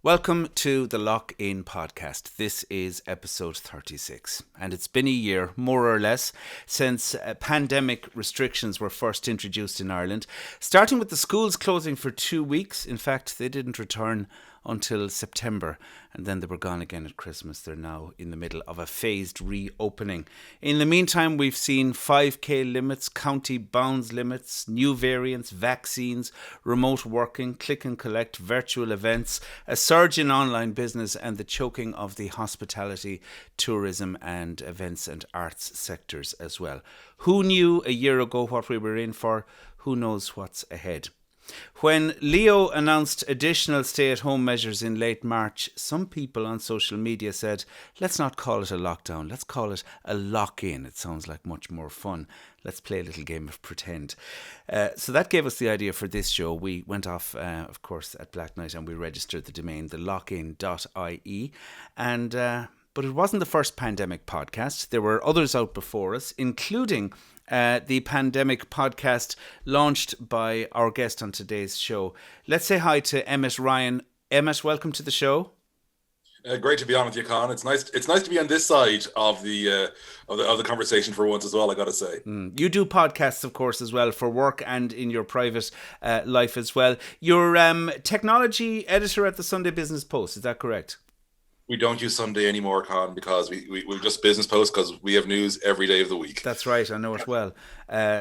Welcome to the Lock In podcast. This is episode 36, and it's been a year, more or less, since pandemic restrictions were first introduced in Ireland, starting with the schools closing for 2 weeks. In fact, they didn't return until September, and then they were gone again at Christmas. They're now in the middle of a phased reopening. In the meantime, we've seen 5k limits, county bounds limits, new variants, vaccines, remote working, click and collect, virtual events, a surge in online business, and the choking of the hospitality, tourism and events and arts sectors as well. Who knew a year ago what we were in for? Who knows what's ahead? When Leo announced additional stay-at-home measures in late March, some people on social media said, let's not call it a lockdown, let's call it a lock-in. It sounds like much more fun. Let's play a little game of pretend. So that gave us the idea for this show. We went off, of course, at Black Night and we registered the domain, thelockin.ie. But it wasn't the first pandemic podcast. There were others out before us, including the pandemic podcast launched by our guest on today's show. Let's say hi to Emmet Ryan. Emmet, welcome to the show. Great to be on with you, Con. It's nice. It's nice to be on this side of the conversation for once as well. I got to say. You do podcasts, of course, as well for work and in your private life as well. You're technology editor at the Sunday Business Post. Is that correct? We don't use Sunday anymore, Con, because we're just business posts because we have news every day of the week. That's right. I know it well.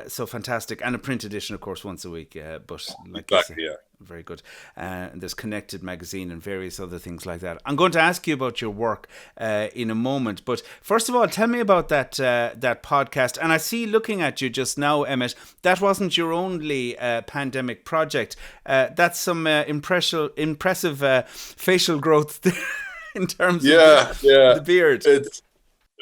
So fantastic. And a print edition, of course, once a week. But like exactly, yeah. Very good. And there's Connected Magazine and various other things like that. I'm going to ask you about your work in a moment. But first of all, tell me about that podcast. And I see, looking at you just now, Emmet, that wasn't your only pandemic project. That's some impressive facial growth in terms of the beard. It's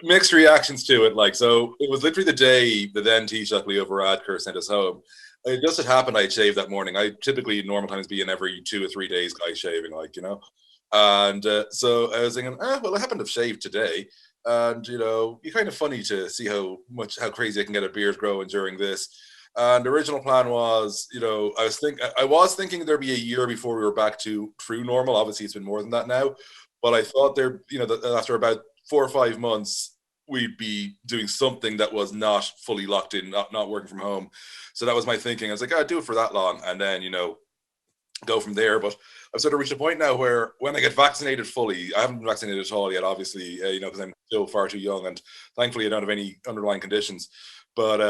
mixed reactions to it. Like, so it was literally the day the then Taoiseach Leo Varadkar sent us home. It just had happened I'd shaved that morning. I typically normal times be in every 2 or 3 days guy shaving, And so I was thinking, well, I happen to have shaved today. And, you're kind of funny to see how crazy I can get a beard growing during this. And the original plan was, I was thinking there'd be a year before we were back to true normal. Obviously, it's been more than that now. But I thought that after about 4 or 5 months, we'd be doing something that was not fully locked in, not working from home. So that was my thinking. I was like, I'd do it for that long and then, go from there. But I've sort of reached a point now where when I get vaccinated fully, I haven't been vaccinated at all yet, obviously, because I'm still far too young and thankfully I don't have any underlying conditions. But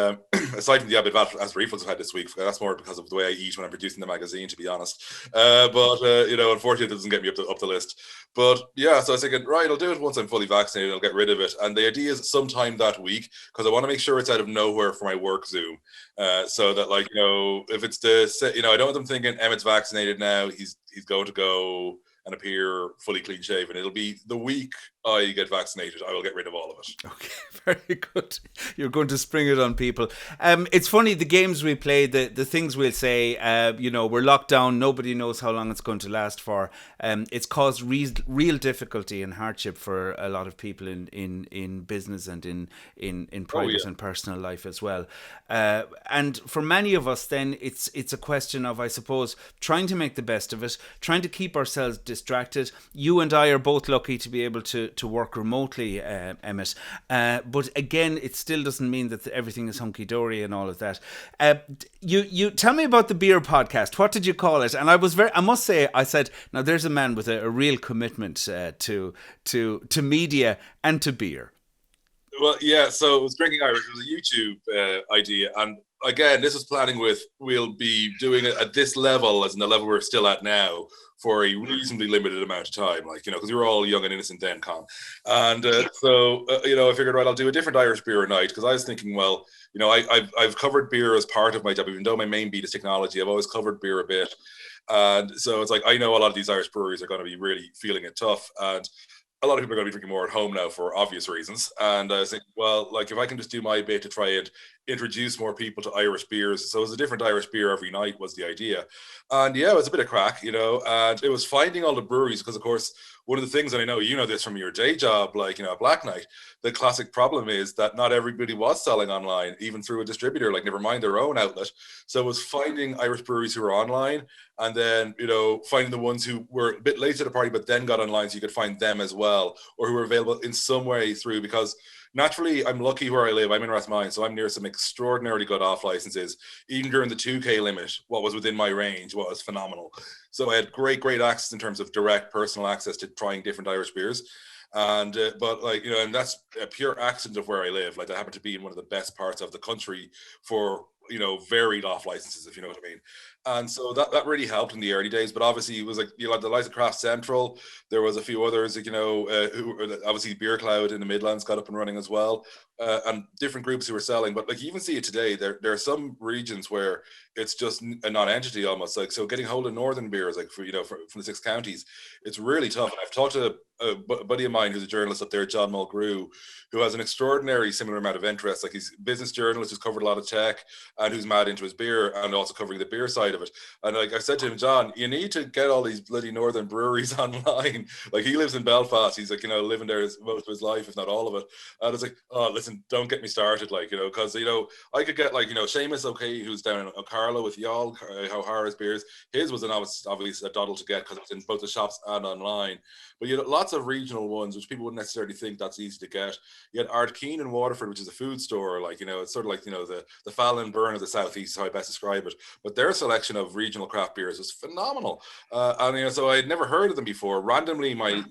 aside from the bit of as reflux I've had this week, that's more because of the way I eat when I'm producing the magazine, to be honest. Unfortunately, it doesn't get me up the list. But yeah, so I was thinking, right, I'll do it once I'm fully vaccinated. I'll get rid of it. And the idea is sometime that week, because I want to make sure it's out of nowhere for my work Zoom. So that, if it's I don't want them thinking Emmet's vaccinated now, he's going to go and appear fully clean shaven. It'll be the week I get vaccinated, I will get rid of all of it. Okay, very good. You're going to spring it on people. It's funny, the games we play, the things we'll say, we're locked down, nobody knows how long it's going to last for. It's caused real difficulty and hardship for a lot of people in business and in private and personal life as well. And for many of us then, it's a question of, I suppose, trying to make the best of it, trying to keep ourselves distracted. You and I are both lucky to be able to work remotely, Emmet. But again, it still doesn't mean that everything is hunky-dory and all of that. You tell me about the beer podcast. What did you call it? And I must say, I said, now there's a man with a real commitment to media and to beer. Well, yeah, so it was Drinking Irish. It was a YouTube idea. And again, this is planning with, we'll be doing it at this level, as in the level we're still at now, for a reasonably limited amount of time, because we were all young and innocent then, Con. And I figured, right, I'll do a different Irish beer a night, because I was thinking, well, I've covered beer as part of my job, even though my main beat is technology, I've always covered beer a bit. And so it's like, I know a lot of these Irish breweries are going to be really feeling it tough. And a lot of people are going to be drinking more at home now for obvious reasons. And I was thinking, well, if I can just do my bit to try and introduce more people to Irish beers. So it was a different Irish beer every night was the idea. And yeah, it was a bit of crack, and it was finding all the breweries because, of course, one of the things, and I know you know this from your day job, like, Black Knight, the classic problem is that not everybody was selling online, even through a distributor, like never mind their own outlet. So it was finding Irish breweries who were online and then, finding the ones who were a bit late to the party, but then got online so you could find them as well, or who were available in some way through, because naturally, I'm lucky where I live. I'm in Rathmine, so I'm near some extraordinarily good off licenses. Even during the 2K limit, what was within my range was phenomenal. So I had great access in terms of direct personal access to trying different Irish beers. And but and that's a pure accident of where I live. Like, I happen to be in one of the best parts of the country for varied off licenses, if you know what I mean. And so that really helped in the early days. But obviously, it was like the likes of Craft Central. There was a few others, who obviously Beer Cloud in the Midlands got up and running as well, and different groups who were selling. But like, you even see it today. There are some regions where it's just a non-entity almost. Like, so getting hold of northern beers, like from the 6 counties, it's really tough. And I've talked to a buddy of mine who's a journalist up there, John Mulgrew, who has an extraordinary similar amount of interest. Like, he's a business journalist who's covered a lot of tech and who's mad into his beer and also covering the beer side of it. And like I said to him, John, you need to get all these bloody northern breweries online. Like, he lives in Belfast. He's like, living there most of his life, if not all of it. And it's like, oh, listen, don't get me started. Like, because, I could get like, Seamus, okay, who's down in Carlow with y'all, O'Hara's beers. His was an obvious a doddle to get because it's in both the shops and online. But you had lots of regional ones, which people wouldn't necessarily think that's easy to get. You had Ardkeen in Waterford, which is a food store. Like, it's sort of like, the Fallon Burn of the Southeast is how I best describe it. But their selection of regional craft beers was phenomenal. And so I had never heard of them before. Randomly, my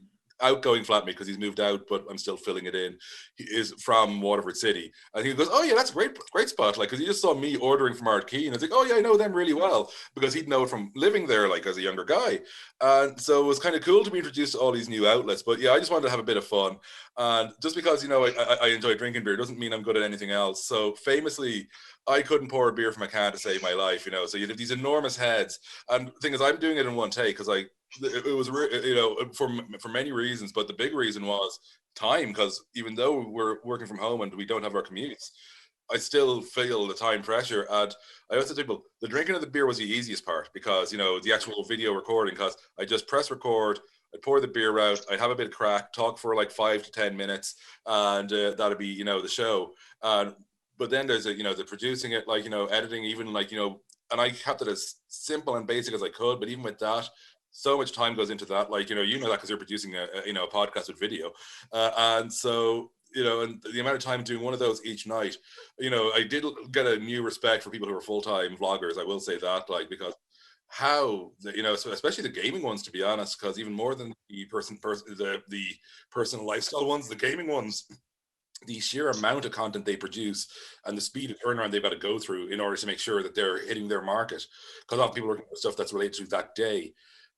outgoing flatmate, because he's moved out, but I'm still filling it in, he is from Waterford City. And he goes, oh yeah, that's a great spot. Like, because he just saw me ordering from Ardkeen. And it's like, oh yeah, I know them really well, because he'd know it from living there, like, as a younger guy. And so it was kind of cool to be introduced to all these new outlets. But yeah, I just wanted to have a bit of fun. And just because, I enjoy drinking beer doesn't mean I'm good at anything else. So famously, I couldn't pour a beer from a can to save my life, So you have these enormous heads. And the thing is, I'm doing it in one take because it was, for many reasons, but the big reason was time, because even though we're working from home and we don't have our commutes, I still feel the time pressure. And I always tell people, the drinking of the beer was the easiest part, because, the actual video recording, because I just press record, I'd pour the beer out, I'd have a bit of crack, talk for like 5 to 10 minutes, and that'd be, the show. But then there's the producing it, like, editing, even like, and I kept it as simple and basic as I could. But even with that, so much time goes into that. Like, that because you're producing a podcast with video. And so, and the amount of time doing one of those each night, I did get a new respect for people who are full-time vloggers. I will say that, like, because how so especially the gaming ones, to be honest, because even more than the the personal lifestyle ones, the gaming ones, the sheer amount of content they produce and the speed of turnaround they've got to go through in order to make sure that they're hitting their market, because a lot of people are doing stuff that's related to that day.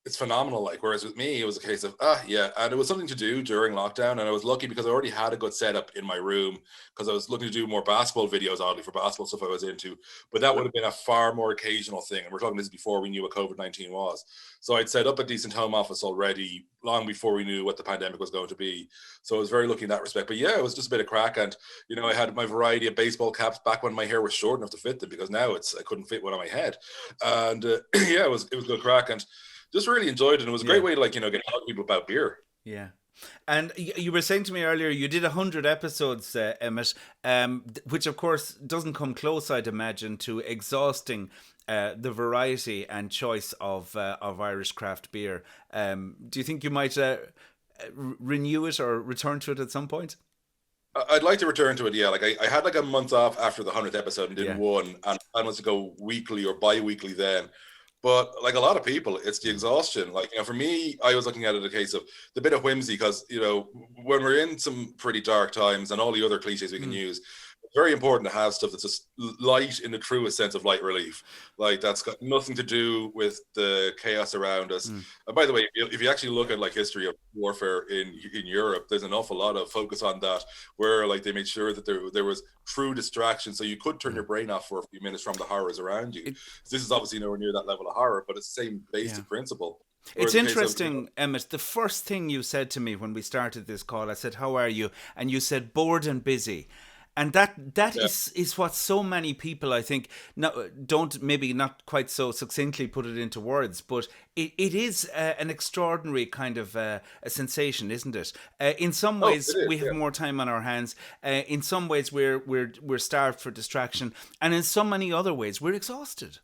It's phenomenal. Like, whereas with me, it was a case of, yeah. And it was something to do during lockdown. And I was lucky because I already had a good setup in my room, because I was looking to do more basketball videos, oddly, for basketball stuff I was into. But that would have been a far more occasional thing. And we're talking this before we knew what COVID-19 was. So I'd set up a decent home office already long before we knew what the pandemic was going to be. So I was very lucky in that respect. But yeah, it was just a bit of crack. And, I had my variety of baseball caps back when my hair was short enough to fit them, because now I couldn't fit one on my head. And yeah, it was good crack. And just really enjoyed it. And it was a great way to, like, get to talk to people about beer. Yeah. And you were saying to me earlier, you did 100 episodes, Emmet, which of course doesn't come close, I'd imagine, to exhausting the variety and choice of Irish craft beer. Do you think you might renew it or return to it at some point? I'd like to return to it, yeah. Like, I had like a month off after the 100th episode and did one, and I was to go weekly or bi-weekly then. But like a lot of people, it's the exhaustion. Like, for me, I was looking at it a case of the bit of whimsy, because, when we're in some pretty dark times and all the other cliches we can use, it's very important to have stuff that's just light in the truest sense of light relief. Like, that's got nothing to do with the chaos around us. And by the way, if you actually look at like history of warfare in Europe, there's an awful lot of focus on that, where like they made sure that there was true distraction, so you could turn your brain off for a few minutes from the horrors around you. This is obviously nowhere near that level of horror, but it's the same basic principle. It's interesting, Emmet. The first thing you said to me when we started this call, I said, "How are you?" And you said, "Bored and busy." And that Yeah. is what so many people, I think, don't, maybe not quite so succinctly put it into words, but it is an extraordinary kind of a sensation, isn't it? In some Oh, it ways, is. we have Yeah. more time on our hands. In some ways, we're starved for distraction, and in so many other ways, we're exhausted.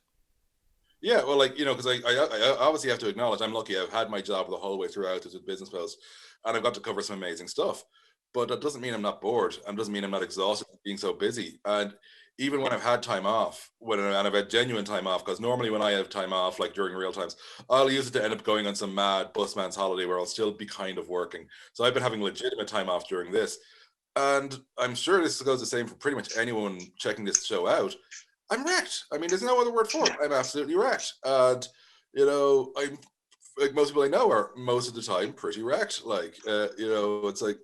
Yeah, well, like, because I obviously have to acknowledge I'm lucky. I've had my job the whole way throughout as a business post, and I've got to cover some amazing stuff. But that doesn't mean I'm not bored, and doesn't mean I'm not exhausted from being so busy. And even when I've had time off, and I've had genuine time off, because normally when I have time off, like during real times, I'll use it to end up going on some mad busman's holiday where I'll still be kind of working. So I've been having legitimate time off during this, and I'm sure this goes the same for pretty much anyone checking this show out. I'm wrecked. I mean, there's no other word for it. I'm absolutely wrecked. And, I'm like most people I know are most of the time pretty wrecked. Like, it's like,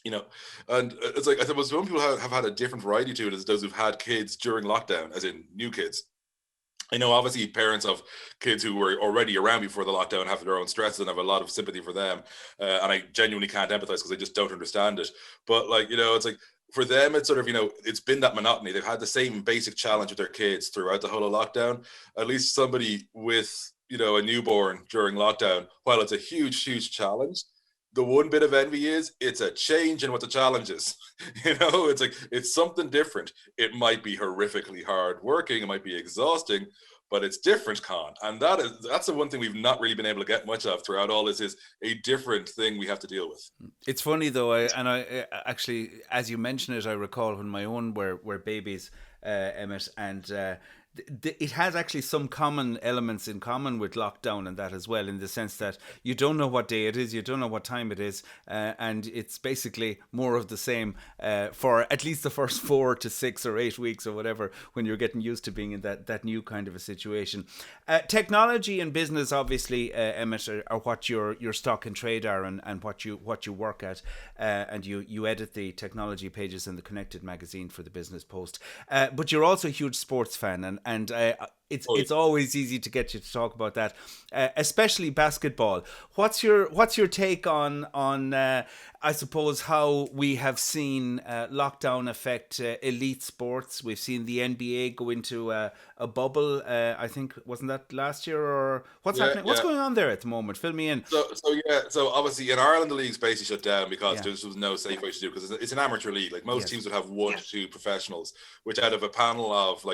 you know, and it's like, I suppose some people have had a different variety to it as those who've had kids during lockdown, as in new kids. I know obviously parents of kids who were already around before the lockdown have their own stresses and have a lot of sympathy for them. And I genuinely can't empathize because I just don't understand it. But like, it's like for them, it's sort of, it's been that monotony. They've had the same basic challenge with their kids throughout the whole of lockdown. At least somebody with, a newborn during lockdown, while it's a huge, huge challenge, the one bit of envy is it's a change in what the challenge is. It's like it's something different. It might be horrifically hard working, it might be exhausting, but it's different, Con. And that's the one thing we've not really been able to get much of throughout all this is a different thing we have to deal with. It's funny though, I actually, as you mention it, I recall when my own were babies, Emmett, and it has actually some common elements in common with lockdown and that as well, in the sense that you don't know what day it is, you don't know what time it is, and it's basically more of the same for at least the first 4 to 6 or 8 weeks or whatever, when you're getting used to being in that new kind of a situation. Technology and business, obviously, Emmett, are what your stock and trade are, and what you work at, and you edit the technology pages in the Connected magazine for the Business Post. But you're also a huge sports fan, and Oh, it's always easy to get you to talk about that, especially basketball. What's your take on I suppose how we have seen lockdown affect elite sports? We've seen the NBA go into a bubble. I think, wasn't that last year, or what's yeah, happening? What's yeah. going on there at the moment? Fill me in. So obviously in Ireland the league's basically shut down because Yeah. there was no safe way to do it because it's an amateur league. Like most Yes. teams would have one to two professionals, which out of a panel of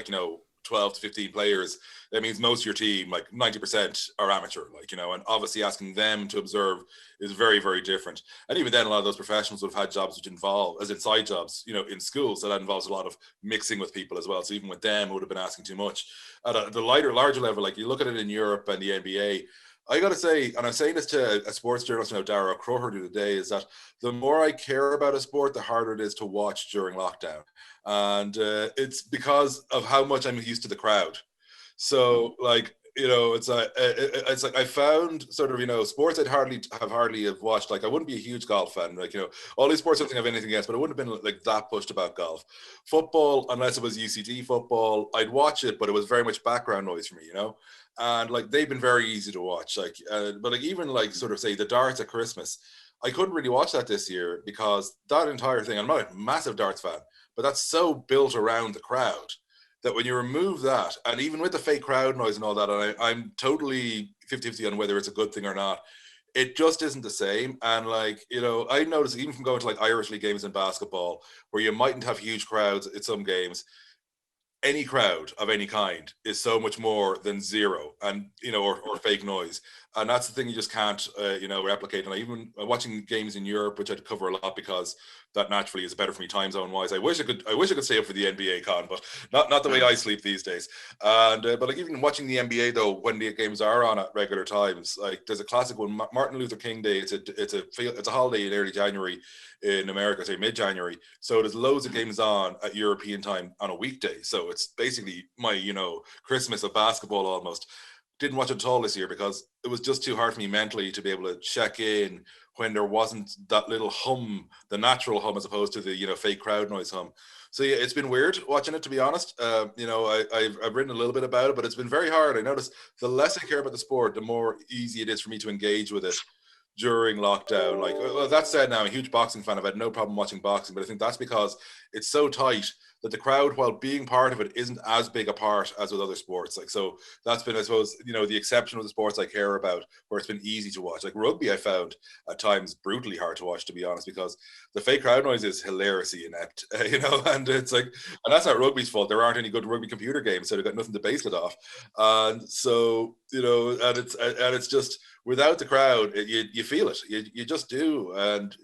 12 to 15 players, that means most of your team, like 90%, are amateur, and obviously asking them to observe is very, very different. And even then, a lot of those professionals would have had jobs which involve, as in side jobs, in schools. So that involves a lot of mixing with people as well. So even with them, it would have been asking too much. At the larger level, like you look at it in Europe and the NBA, I got to say, and I'm saying this to a sports journalist, Dara Crowher, the other day, is that the more I care about a sport, the harder it is to watch during lockdown. And it's because of how much I'm used to the crowd. So, it's like I found sort of sports I'd hardly have watched. Like I wouldn't be a huge golf fan. All these sports I don't think I have anything against, but I wouldn't have been like that pushed about golf. Football, unless it was UCD football, I'd watch it, but it was very much background noise for me. And like they've been very easy to watch. But like even like sort of say the darts at Christmas, I couldn't really watch that this year because that entire thing. I'm not a massive darts fan, but that's so built around the crowd that when you remove that, and even with the fake crowd noise and all that, and I'm totally 50-50 on whether it's a good thing or not, it just isn't the same. And I noticed even from going to like Irish League games in basketball, where you mightn't have huge crowds at some games, any crowd of any kind is so much more than zero and or fake noise, and that's the thing you just can't replicate. And I even watching games in Europe, which I'd cover a lot because that naturally is better for me time zone wise. I wish I could stay up for the NBA, Con, but not the way I sleep these days. And but like even watching the NBA though, when the games are on at regular times, like there's a classic one, Martin Luther King Day. It's a holiday in early January in America, say mid-January. So there's loads of games on at European time on a weekday. So it's basically my, Christmas of basketball almost. Didn't watch it at all this year because it was just too hard for me mentally to be able to check in when there wasn't that little hum, the natural hum, as opposed to the, fake crowd noise hum. So yeah, it's been weird watching it, to be honest. I've written a little bit about it, but it's been very hard. I noticed the less I care about the sport, the more easy it is for me to engage with it during lockdown. Like, well, that said, now I'm a huge boxing fan. I've had no problem watching boxing, but I think that's because it's so tight that the crowd, while being part of it, isn't as big a part as with other sports. Like, so that's been, I suppose, the exception of the sports I care about, where it's been easy to watch. Like rugby, I found at times brutally hard to watch, to be honest, because the fake crowd noise is hilariously inept, and it's like, and that's not rugby's fault. There aren't any good rugby computer games, so they've got nothing to base it off. And so, and it's just, without the crowd, you feel it. You just do, and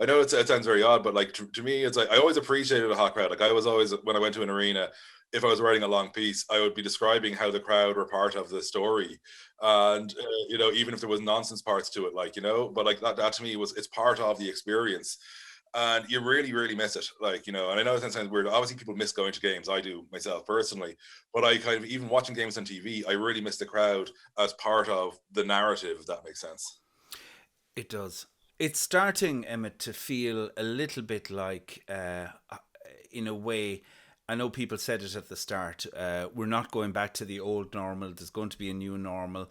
I know it sounds very odd, but like to me, it's like I always appreciated a hot crowd. Like I was always, when I went to an arena, if I was writing a long piece, I would be describing how the crowd were part of the story, and even if there was nonsense parts to it, but like that to me it's part of the experience. And you really, really miss it. And I know it sounds weird. Obviously, people miss going to games. I do myself personally, but I kind of, even watching games on TV, I really miss the crowd as part of the narrative, if that makes sense. It does. It's starting, Emmett, to feel a little bit like, in a way, I know people said it at the start. We're not going back to the old normal. There's going to be a new normal.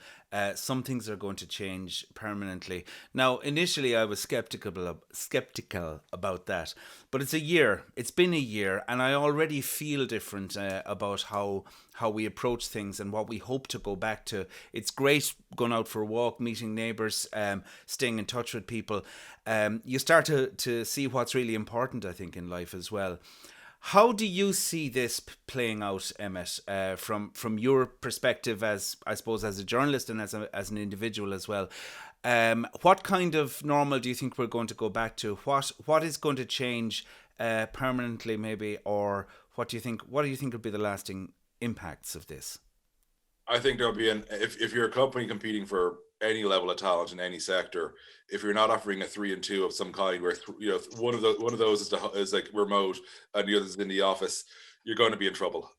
Some things are going to change permanently. Now, initially, I was skeptical about that, but it's a year. It's been a year, and I already feel different about how we approach things and what we hope to go back to. It's great going out for a walk, meeting neighbours, staying in touch with people. You start to see what's really important, I think, in life as well. How do you see this playing out, Emmet, from your perspective, as I suppose as a journalist and as an individual as well? What kind of normal do you think we're going to go back to? What is going to change permanently, maybe, or what do you think? What do you think will be the lasting impacts of this? I think there'll be if you're a company competing for any level of talent in any sector, if you're not offering a 3 and 2 of some kind, where one of those is like remote and the other is in the office, you're going to be in trouble.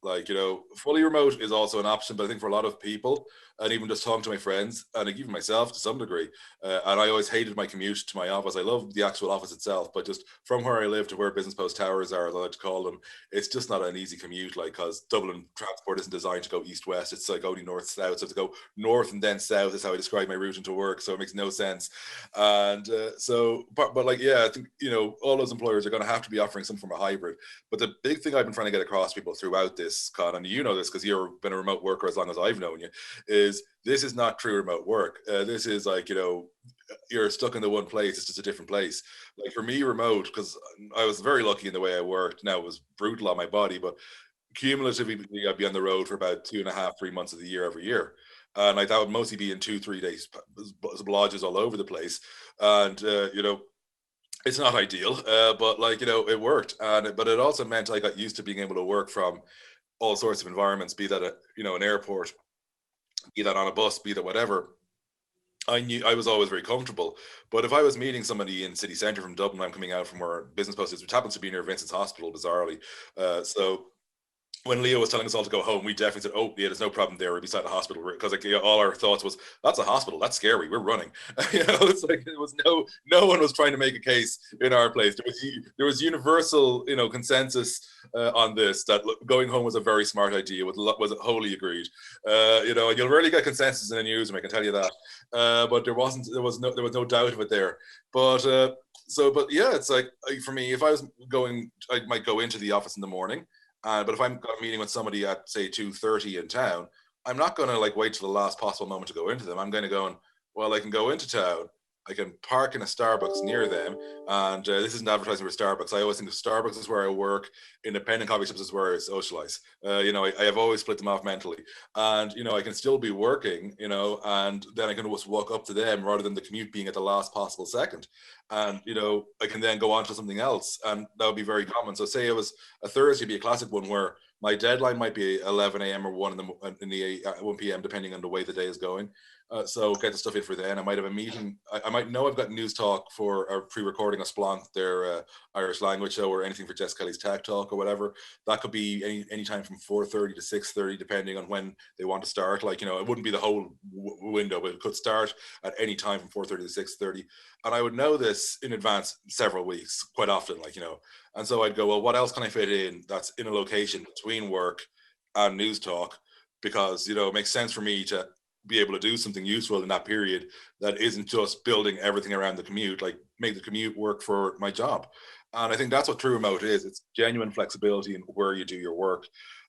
Fully remote is also an option, but I think for a lot of people, and even just talking to my friends, and even myself to some degree, and I always hated my commute to my office. I love the actual office itself, but just from where I live to where Business Post Towers are, as I like to call them, it's just not an easy commute. Like, because Dublin transport isn't designed to go east west; it's like only north south. So to go north and then south is how I describe my route into work. So it makes no sense. And but like, yeah, I think all those employers are going to have to be offering some form of hybrid. But the big thing I've been trying to get across to people throughout this, Con, and you know this because you've been a remote worker as long as I've known you, is this is not true remote work. This is like, you're stuck in the one place. It's just a different place. Like for me, remote, because I was very lucky in the way I worked. Now, it was brutal on my body, but cumulatively, I'd be on the road for about 2.5, 3 months of the year every year. And like that would mostly be in 2, 3 days lodges all over the place. And, it's not ideal, but like, it worked. But it also meant I got used to being able to work from all sorts of environments, be that an airport, be that on a bus, be that whatever. I knew I was always very comfortable. But if I was meeting somebody in city centre from Dublin, I'm coming out from where Business Post is, which happens to be near Vincent's Hospital, bizarrely. So when Leo was telling us all to go home, we definitely said, "Oh, yeah, there's no problem there. We're beside the hospital." Because like, all our thoughts was, "That's a hospital. That's scary. We're running." It's like it was no one was trying to make a case in our place. There was universal, consensus on this, that going home was a very smart idea. Was wholly agreed. And you'll rarely get consensus in the newsroom, I can tell you that. But there was no doubt of it there. But but yeah, it's like, for me, if I was going, I might go into the office in the morning. But if I'm got a meeting with somebody at say 2:30 in town, I'm not going to like wait till the last possible moment to go into them. I'm going to go, well, I can go into town. I can park in a Starbucks near them, and this isn't advertising for Starbucks. I always think of Starbucks is where I work, independent coffee shops is where I socialize. I have always split them off mentally, and I can still be working, and then I can just walk up to them rather than the commute being at the last possible second, and I can then go on to something else, and that would be very common. So say it was a Thursday, be a classic one where my deadline might be 11 a.m. or 1 p.m. depending on the way the day is going. So get the stuff in for then. I might have a meeting. I might know I've got news talk for pre-recording a Splunk, their Irish language show, or anything for Jess Kelly's Tech Talk or whatever. That could be any time from 4:30 to 6:30, depending on when they want to start. Like, it wouldn't be the whole window, but it could start at any time from 4:30 to 6:30. And I would know this in advance several weeks, quite often, And so I'd go, well, what else can I fit in that's in a location between work and news talk? Because, it makes sense for me to be able to do something useful in that period that isn't just building everything around the commute, like make the commute work for my job. And I think that's what true remote is. It's genuine flexibility in where you do your work.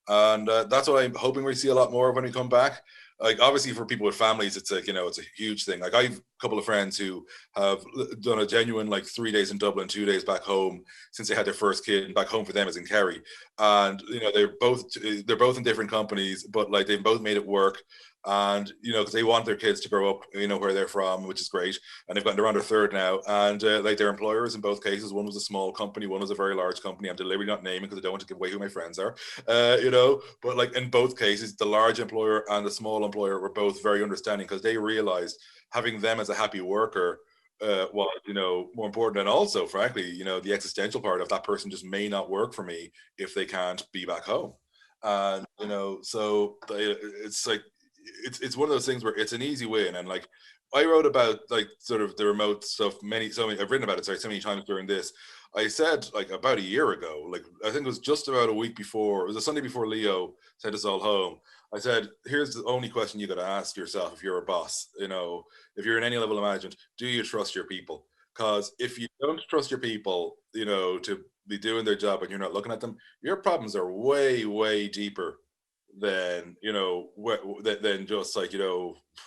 And that's what I'm hoping we see a lot more of when we come back. Like obviously for people with families, it's like, it's a huge thing. Like I've a couple of friends who have done a genuine like 3 days in Dublin, 2 days back home since they had their first kid, and back home for them is in Kerry. And they're both in different companies, but like they've both made it work. And because they want their kids to grow up where they're from, which is great. And they've gotten around their third now, and like their employers in both cases, one was a small company, one was a very large company. I'm deliberately not naming because I don't want to give away who my friends are, but like in both cases, the large employer and the small employer were both very understanding, because they realized having them as a happy worker was more important. And also frankly, the existential part of that person just may not work for me if they can't be back home. And so it's like it's one of those things where it's an easy win. And like I wrote about like sort of the remote stuff I've written about it so many times during this. I said like about a year ago, like I think it was just about a week before, it was a Sunday before Leo sent us all home. I said, here's the only question you got to ask yourself if you're a boss, if you're in any level of management, do you trust your people? Because if you don't trust your people, to be doing their job and you're not looking at them, your problems are way, way deeper than than just like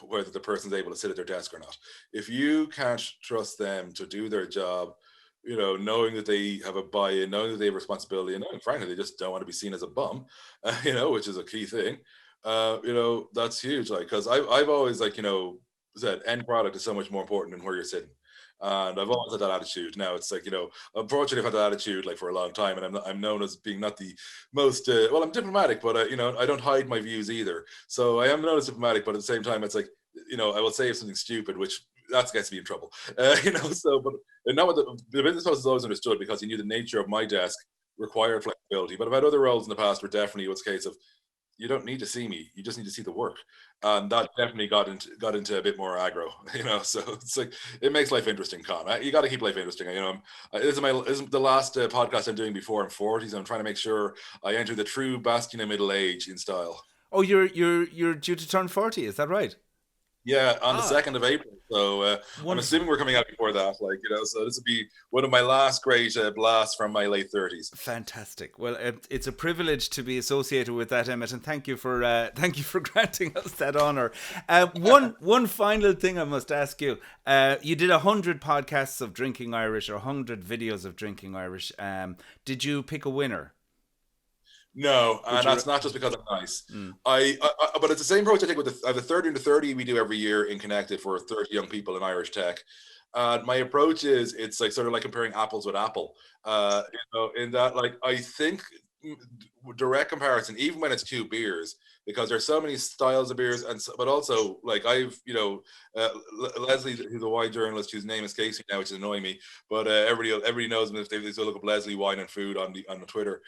whether the person's able to sit at their desk or not. If you can't trust them to do their job, knowing that they have a buy-in, knowing that they have responsibility, and knowing frankly they just don't want to be seen as a bum, which is a key thing. That's huge. Like, because I've always like said end product is so much more important than where you're sitting. And I've always had that attitude. Now it's like, unfortunately, I've had that attitude like for a long time, and I'm known as being not the most well. I'm diplomatic, but I don't hide my views either. So I am known as diplomatic, but at the same time, it's like I will say something stupid, which that gets me in trouble. So but now the business house is always understood because he knew the nature of my desk required flexibility. But I've had other roles in the past where definitely it was a case of you don't need to see me, you just need to see the work. And that definitely got into a bit more aggro, so it's like it makes life interesting, Con. You got to keep life interesting. This is the last podcast I'm doing before I'm 40, so I'm trying to make sure I enter the true bastion of middle age in style. Oh, you're due to turn 40, is that right? Yeah, on the 2nd of April. So I'm Wonderful. assuming we're coming out before that, so this will be one of my last great blasts from my late 30s. Fantastic. Well, it's a privilege to be associated with that, Emmet, and thank you for granting us that honor. One final thing I must ask you: you did 100 podcasts of Drinking Irish or 100 videos of Drinking Irish. Did you pick a winner? No, Would and you? that's not just because I'm nice. But it's the same approach I take with the 30 under 30 we do every year in Connected for 30 young people in Irish tech. My approach is it's like sort of like comparing apples with apple. In that like I think direct comparison, even when it's two beers, because there's so many styles of beers, but also like I've Leslie, who's a wine journalist whose name is Casey now, which is annoying me, but everybody knows him if they look up Leslie Wine and Food on the Twitter.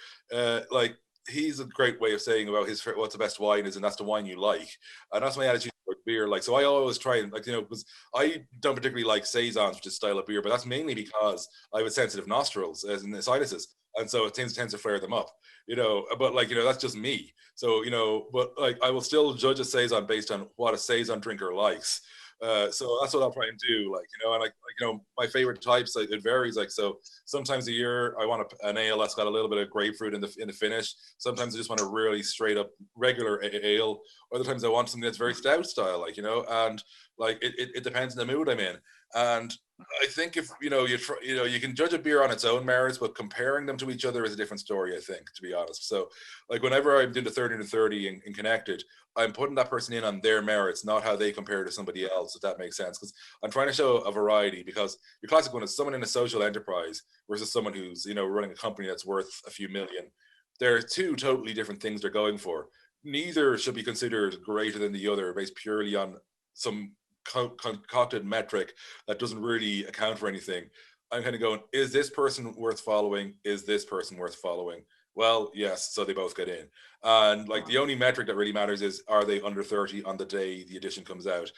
Like he's a great way of saying about what's the best wine is, and that's the wine you like. And that's my attitude toward beer. Like, so I always try and because I don't particularly like saisons, which is style of beer, but that's mainly because I have sensitive nostrils as in the sinuses, and so it tends to flare them up. But that's just me. So but like I will still judge a saison based on what a saison drinker likes. So that's what I'll try and do. And my favorite types, like it varies. Like, so sometimes a year I want an ale that's got a little bit of grapefruit in the finish. Sometimes I just want a really straight up regular ale. Other times I want something that's very stout style, and like it depends on the mood I'm in. And I think if you can judge a beer on its own merits, but comparing them to each other is a different story, I think, to be honest. So like whenever I'm doing the 30 to 30 in Connected, I'm putting that person in on their merits, not how they compare to somebody else, if that makes sense. Because I'm trying to show a variety, because your classic one is someone in a social enterprise versus someone who's, running a company that's worth a few million. There are two totally different things they're going for. Neither should be considered greater than the other based purely on some concocted metric that doesn't really account for anything. I'm kind of going, is this person worth following? Is this person worth following? Well, yes, so they both get in. And like the only metric that really matters is, are they under 30 on the day the edition comes out?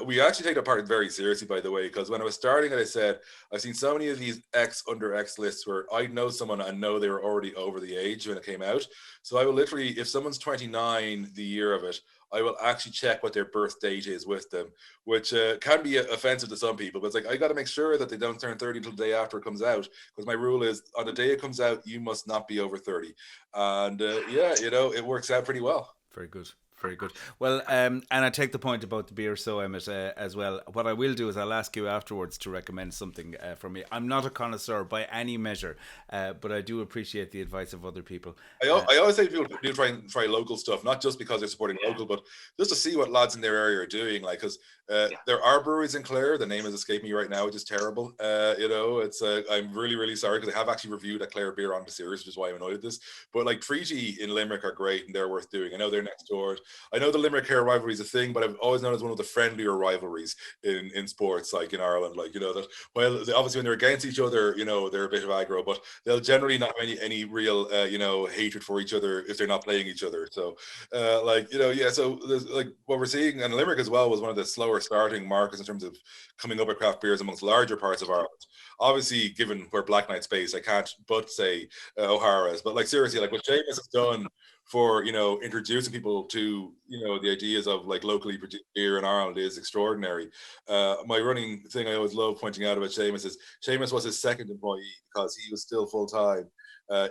We actually take that part very seriously, by the way, because when I was starting it, I said, I've seen so many of these X under X lists where I know someone and know they were already over the age when it came out. So I will literally, if someone's 29 the year of it, I will actually check what their birth date is with them, which can be offensive to some people. But it's like, I got to make sure that they don't turn 30 until the day after it comes out, because my rule is on the day it comes out, you must not be over 30. And yeah, it works out pretty well. Very good. Very good. Well, and I take the point about the beer, so Emmet, as well. What I will do is I'll ask you afterwards to recommend something for me. I'm not a connoisseur by any measure, but I do appreciate the advice of other people. I always say people do try local stuff, not just because they're supporting local, but just to see what lads in their area are doing. Like, because there are breweries in Clare. The name has escaped me right now, which is terrible. It's I'm really, really sorry, because I have actually reviewed a Clare beer on the series, which is why I'm annoyed at this. But like Treaty in Limerick are great and they're worth doing. I know they're next door. I know the Limerick Clare rivalry is a thing, but I've always known as one of the friendlier rivalries in sports, like in Ireland. Like, that while obviously when they're against each other, they're a bit of aggro, but they'll generally not have any real hatred for each other if they're not playing each other. So so there's like what we're seeing, and Limerick as well was one of the slower starting markets in terms of coming up with craft beers amongst larger parts of Ireland. Obviously, given where Black Knight's based, I can't but say O'Hara's. But like seriously, like what Seamus has done for introducing people to the ideas of like locally produced beer in Ireland is extraordinary. My running thing I always love pointing out about Seamus is Seamus was his second employee because he was still full time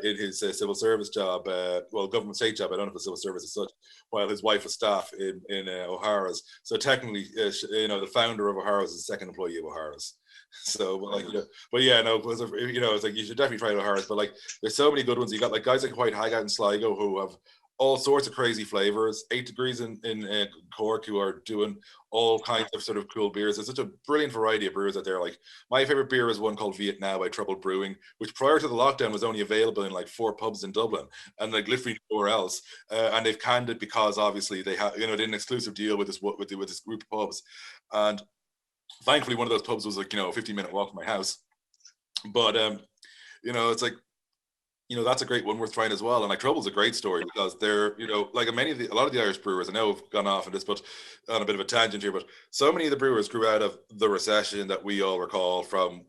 in his civil service job, government state job. I don't know if it's civil service as such, while his wife was staff in O'Hara's. So technically, the founder of O'Hara's is the second employee of O'Hara's. So, but yeah, no, it's like you should definitely try O'Hara's. But like, there's so many good ones. You got like guys like White Hagout and Sligo who have all sorts of crazy flavors. 8 Degrees in Cork who are doing all kinds of sort of cool beers. There's such a brilliant variety of brewers out there. Like my favorite beer is one called Vietnam by Trouble Brewing, which prior to the lockdown was only available in like 4 pubs in Dublin and like literally nowhere else. And they've canned it because obviously they have did an exclusive deal with this group of pubs. And thankfully one of those pubs was like 15-minute walk from my house. But it's like that's a great one worth trying as well. And like Trouble's a great story because they're, like a lot of the Irish brewers, I know have gone off on this, but on a bit of a tangent here, but so many of the brewers grew out of the recession that we all recall from,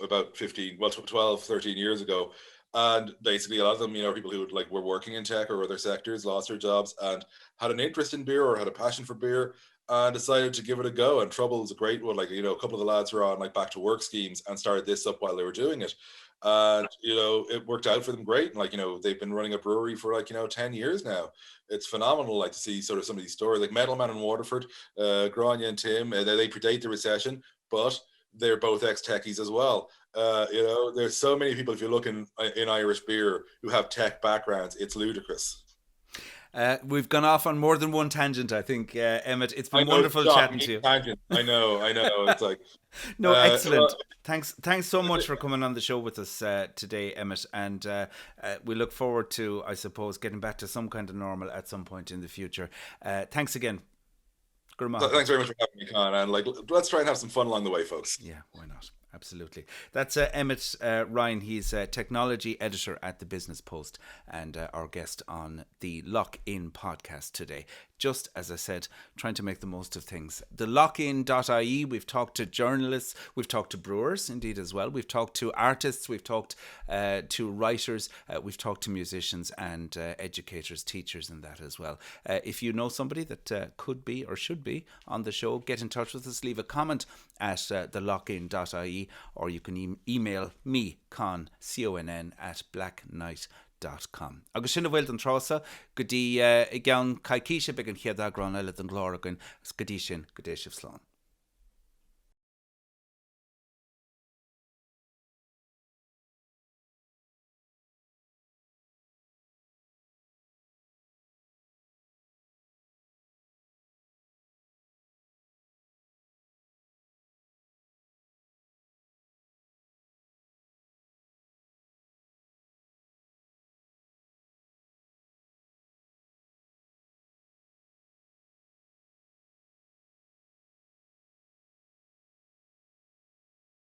about 12, 13 years ago. And basically a lot of them, people who were working in tech or other sectors, lost their jobs and had an interest in beer or had a passion for beer and decided to give it a go. And Trouble is a great one. Like, a couple of the lads were on like back to work schemes and started this up while they were doing it. And it worked out for them great. And like, they've been running a brewery for like 10 years now. It's phenomenal, like to see sort of some of these stories, like Metalman in Waterford, Grania and Tim. They predate the recession, but they're both ex-techies as well. There's so many people, if you look in Irish beer, who have tech backgrounds. It's ludicrous. We've gone off on more than one tangent, I think, Emmet. It's been wonderful chatting to you. Tangent. I know. It's like no, excellent. Thanks so much for coming on the show with us today, Emmet. And we look forward to, I suppose, getting back to some kind of normal at some point in the future. Thanks again. So thanks very much for having me, Con. And let's try and have some fun along the way, folks. Yeah, why not? Absolutely. That's Emmet Ryan. He's a technology editor at the Business Post and our guest on the Lock-In podcast today. Just as I said, trying to make the most of things. The Lock-In.ie, we've talked to journalists, we've talked to brewers indeed as well, we've talked to artists, we've talked to writers, we've talked to musicians and educators, teachers and that as well. If you know somebody that could be or should be on the show, get in touch with us, leave a comment at the Lock-In.ie, or you can email me, Con, C-O-N-N, at blackknight.com. Agus sinna bhfuil an trása, go dtí i gceann caiiciise beag an chéad agrán eile an glóra goin, go dtí sin go dtí sibh slán.